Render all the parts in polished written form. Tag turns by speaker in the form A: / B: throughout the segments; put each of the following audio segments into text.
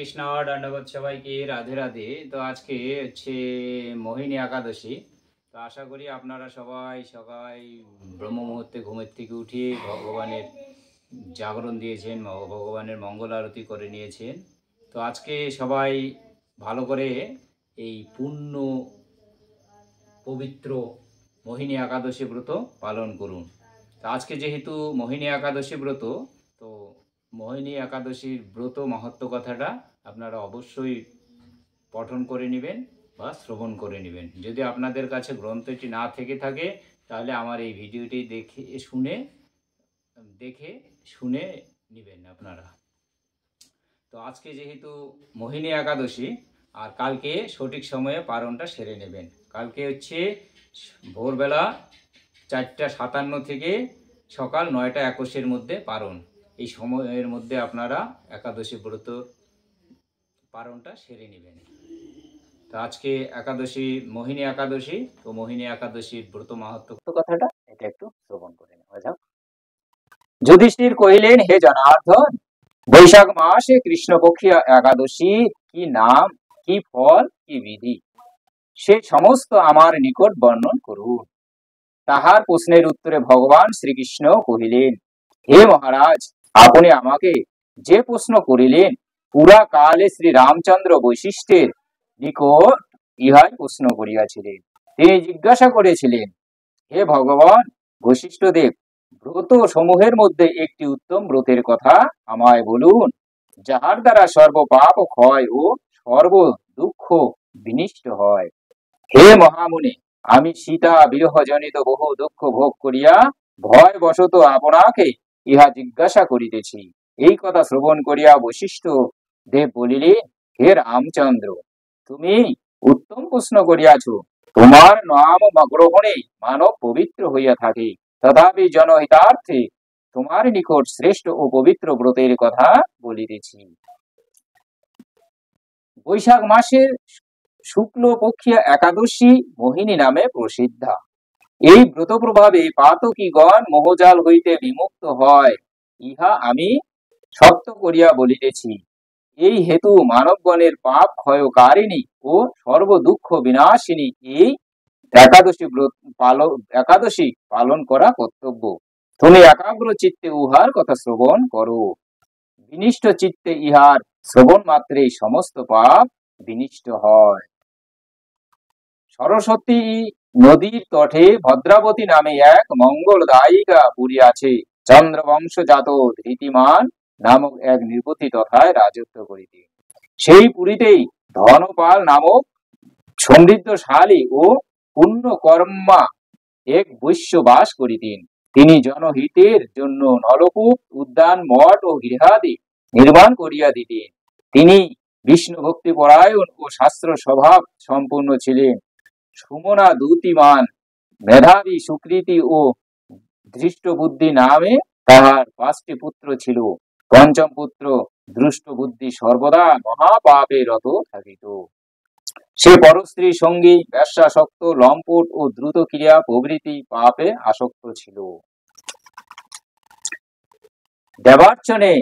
A: কৃষ্ণ দণ্ডবোধ সবাইকে রাধে রাধে। তো আজকে হচ্ছে মোহিনী একাদশী। তো আশা করি আপনারা সবাই সবাই ব্রহ্ম মুহূর্তে ঘুমের থেকে উঠে ভগবানের জাগরণ দিয়েছেন, ভগবানের মঙ্গল আরতি করে নিয়েছেন। তো আজকে সবাই ভালো করে এই পূর্ণ পবিত্র মোহিনী একাদশী ব্রত পালন করুন। তো আজকে যেহেতু মোহিনী একাদশী ব্রত, তো মোহিনী একাদশীর ব্রত মাহাত্ম্য কথাটা আপনারা অবশ্যই পঠন করে নেবেন বা শ্রবণ করে নেবেন। যদি আপনাদের কাছে গ্রন্থটি না থেকে থাকে তাহলে আমার এই ভিডিওটি দেখে শুনে নেবেন আপনারা। তো আজকে যেহেতু মোহিনী একাদশী, আর কালকে সঠিক সময়ে পারণটা সেরে নেবেন। কালকে হচ্ছে ভোরবেলা 4:57 থেকে সকাল 9:21 মধ্যে পারণ। এই সময়ের মধ্যে আপনারা একাদশী ব্রত পারণটা সেরে নেবেন। তো আজকে একাদশী মোহিনী একাদশী, তো মোহিনী একাদশীর ব্রত মাহাত্ম্য কথাটা এটা একটু শ্রবণ করে নেওয়া যাক। যুধিষ্ঠির কহিলেন, হে জনার্দন, বৈশাখ মাসে কৃষ্ণপক্ষীয় একাদশী কি নাম, কি ফল, কি বিধি, সে সমস্ত আমার নিকট বর্ণন করুন। তাহার প্রশ্নের উত্তরে ভগবান শ্রীকৃষ্ণ কহিলেন, হে মহারাজ, আপনি আমাকে যে প্রশ্ন করিলেন, পুরা কালে শ্রী রামচন্দ্র বৈশিষ্ট্যের নিকট ইহাই প্রশ্ন করিয়াছিলেন। তিনি জিজ্ঞাসা করেছিলেন, হে ভগবান বৈশিষ্ট্যদেব, ব্রত সমূহের মধ্যে একটি উত্তম ব্রতের কথা আমায় বলুন, যাহার দ্বারা সর্ব পাপ ক্ষয় ও সর্ব দুঃখ বিনষ্ট হয়। হে মহামুনি, আমি সীতা বিরহজনিত বহু দুঃখ ভোগ করিয়া ভয় বশত আপনাকে ইহা জিজ্ঞাসা করিতেছি। এই কথা শ্রবণ করিয়া বৈশিষ্ট্য দেব বলিলেন, হে রামচন্দ্র, তুমি উত্তম প্রশ্ন করিয়াছ। তোমার নাম গ্রহণে মানব পবিত্র হইয়া থাকে, তথাপি জনহিতার্থে তোমার নিকট শ্রেষ্ঠ ও পবিত্র ব্রতের কথা বলিতেছি। বৈশাখ মাসের শুক্লপক্ষীয় একাদশী মোহিনী নামে প্রসিদ্ধা। এই ব্রত প্রভাবে পাতকীগণ মোহজাল হইতে বিমুক্ত হয়, ইহা আমি সত্য করিয়া বলিতেছি। এই হেতু মানবগণের পাপ ক্ষয়কারিণী ও সর্ব দুঃখ বিনাশিনী এই একাদশী পালন করা কর্তব্য। তুমি একাগ্র চিত্তে উহার কথা শ্রবণ করো। বিনিষ্ট চিত্তে ইহার শ্রবণ মাত্রেই সমস্ত পাপ বিনিষ্ট হয়। সরস্বতী নদীর তটে ভদ্রাবতী নামে এক মঙ্গলদায়িকা পুরী আছে। চন্দ্রবংশজাত ধৃতিমান নামক এক নৃপতি তথায় রাজত্ব করিতে। সেই পুরীতেই ধনপাল নামক সমৃদ্ধশালী ও পুণ্যকর্মা এক বৈশ্য বাস করিতেন। তিনি জনহিতের জন্য নলকূপ, উদ্যান, মঠ ও গৃহাদি নির্মাণ করিয়া দিতেন। তিনি বিষ্ণু ভক্তি পরায়ণ ও শাস্ত্র স্বভাব সম্পন্ন ছিলেন। সুমনা দ্যুতিমান, মেধাবী, সুকৃতি ও ধৃষ্ট বুদ্ধি নামে তাহার 5টি পুত্র ছিল। পঞ্চম পুত্র দুষ্ট বুদ্ধি সর্বদা মহাপাপে রত থাকিত। সে পরস্ত্রী সঙ্গী, ব্যবসাসক্ত, লম্পট ও দ্রুত ক্রিয়া প্রভৃতি পাপে আসক্ত ছিল। দেবার্চনে,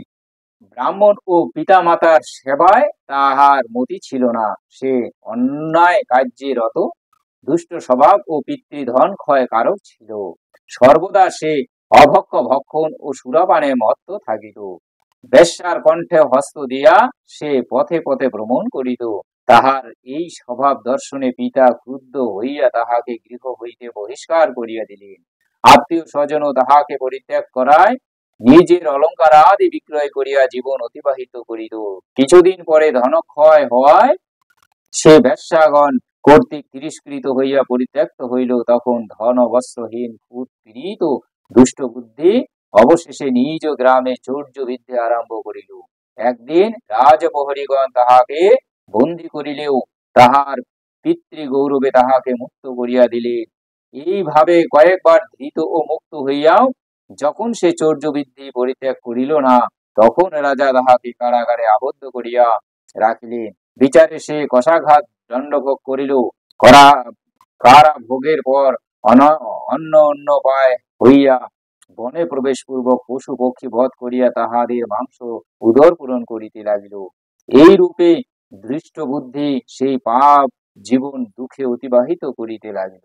A: ব্রাহ্মণ ও পিতামাতার সেবায় তাহার মতি ছিল না। সে অন্যায় কার্যে রত, দুষ্ট স্বভাব ও পিতৃধন ক্ষয় কারক ছিল। সর্বদা সে অভক্ষ ভক্ষণ ও সুরাপানে মত্ত থাকিত। বেশ্যার কণ্ঠে হস্ত দিয়া সে পথে পথে ভ্রমণ করিত। তাহার এই স্বভাব দর্শনে পিতা ক্রুদ্ধ হইয়া তাহাকে গৃহ হইতে বহিষ্কার করিয়া দিলেন। আত্মীয় স্বজনও তাহাকে পরিত্যাগ করায় নিজের অলঙ্কার আদি বিক্রয় করিয়া জীবন অতিবাহিত করিত। কিছুদিন পরে ধনক্ষয় হওয়ায় সে বেশ্যাগণ কর্তৃক তিরস্কৃত হইয়া পরিত্যক্ত হইল। তখন ধন বস্ত্রহীন উৎপীড়িত দুষ্ট বুদ্ধি অবশেষে নিজ গ্রামে চৌর্য বিদ্যা আরম্ভ করিল। একদিন রাজপ্রহরীগণ তাহাকে বন্দী করিলেও তাহার পিতৃগৌরবে তাহাকে মুক্ত করিয়া দিলেন। এইভাবে কয়েকবার ধৃত ও মুক্ত হইয়াও যখন সে চৌর্য বিদ্যি পরিত্যাগ করিল না, তখন রাজা তাহাকে কারাগারে আবদ্ধ করিয়া রাখিলেন। বিচারে সে কষাঘাত দণ্ডভোগ করিল। কারা ভোগের পর অন্য পায় হইয়া বনে প্রবেশ পূর্বক পশু পক্ষী বধ করিয়া তাহাদের মাংস উদর পূরণ করিতে লাগিল। এই রূপে দৃষ্ট বুদ্ধি সেই পাপ জীবন দুঃখে অতিবাহিত করিতে লাগিল।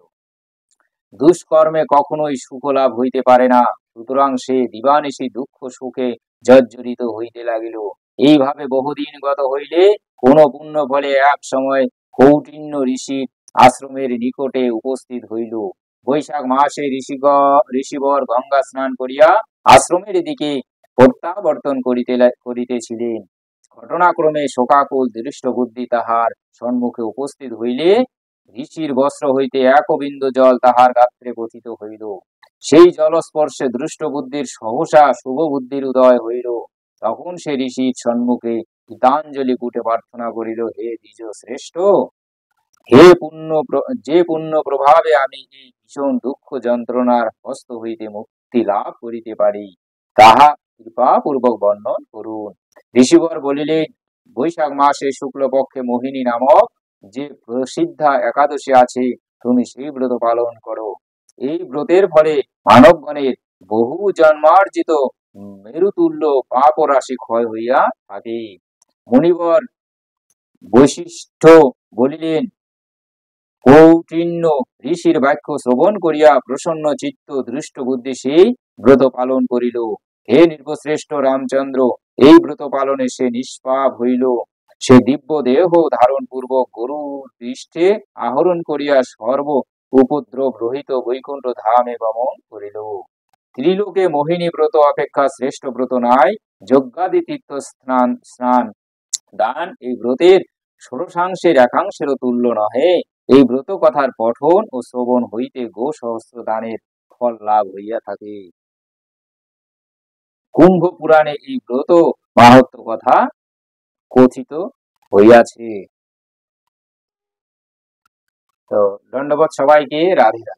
A: দুষ্কর্মে কখনোই সুখ লাভ হইতে পারে না, সুতরাং সে দিবানিশি দুঃখ সুখে জর্জরিত হইতে লাগিল। এইভাবে বহুদিন গত হইলে কোন পুণ্য ফলে এক সময় কৌটিন্য ঋষির আশ্রমের নিকটে উপস্থিত হইল। বৈশাখ মাসে ঋষিবর গঙ্গা স্নান করিয়া আশ্রমের দিকে প্রত্যাবর্তন করিতেছিলেন। ঘটনাক্রমে শোকাকুল দৃষ্ট বুদ্ধি তাহার সম্মুখে উপস্থিত হইলে ঋষির বস্ত্র হইতে এক বিন্দু জল তাহার গাত্রে পতিত হইল। সেই জলস্পর্শে দৃষ্ট বুদ্ধির সহসা শুভ বুদ্ধির উদয় হইল। তখন সে ঋষির সম্মুখে গীতাঞ্জলি কুটে প্রার্থনা করিল, হে দ্বিজ শ্রেষ্ঠ, যে পুণ্য প্রভাবে আমি এই ভীষণ দুঃখ যন্ত্রণার হস্ত হইতে মুক্তি লাভ করিতে পারি, তাহা কৃপা পূর্বক বর্ণন করুন। ঋষিবর বলিলেন, বৈশাখ মাসে শুক্লপক্ষে মোহিনী নামক যে প্রসিদ্ধা একাদশী আছে, তুমি সেই ব্রত পালন করো। এই ব্রতের ফলে মানবগণের বহু জন্মার্জিত মেরুতুল্য পাপ রাশি ক্ষয় হইয়া থাকে। মুনিবর বৈশিষ্ট্য বলিলেন, কৌটিন্য ঋষির বাক্য শ্রবণ করিয়া প্রসন্ন চিত্ত দৃষ্ট বুদ্ধি সেই ব্রত পালন করিল। হে নৃপশ্রেষ্ঠ রামচন্দ্র, এই ব্রত পালনে সে নিষ্পাপ হইল। সে দিব্য দেহ ধারণ পূর্বক গরুর পৃষ্ঠে আহরণ করিয়া সর্ব উপদ্রব রহিত বৈকুণ্ঠ ধামে গমন করিল। ত্রিলোকে মোহিনী ব্রত অপেক্ষা শ্রেষ্ঠ ব্রত নাই। যজ্ঞাদি তীর্থ স্নান দান এই ব্রতের ষোড়শাংশের একাংশেরও তুল্য নহে। এই ব্রত কথার পঠন ও শ্রবণ হইতে গো সহস্র দানের ফল লাভ হইয়া থাকে। কুম্ভ পুরাণে এই ব্রত মাহাত্ম্য কথা কথিত হইয়াছে। তো ধন্যবাদ সবাইকে। রাধে রাধে।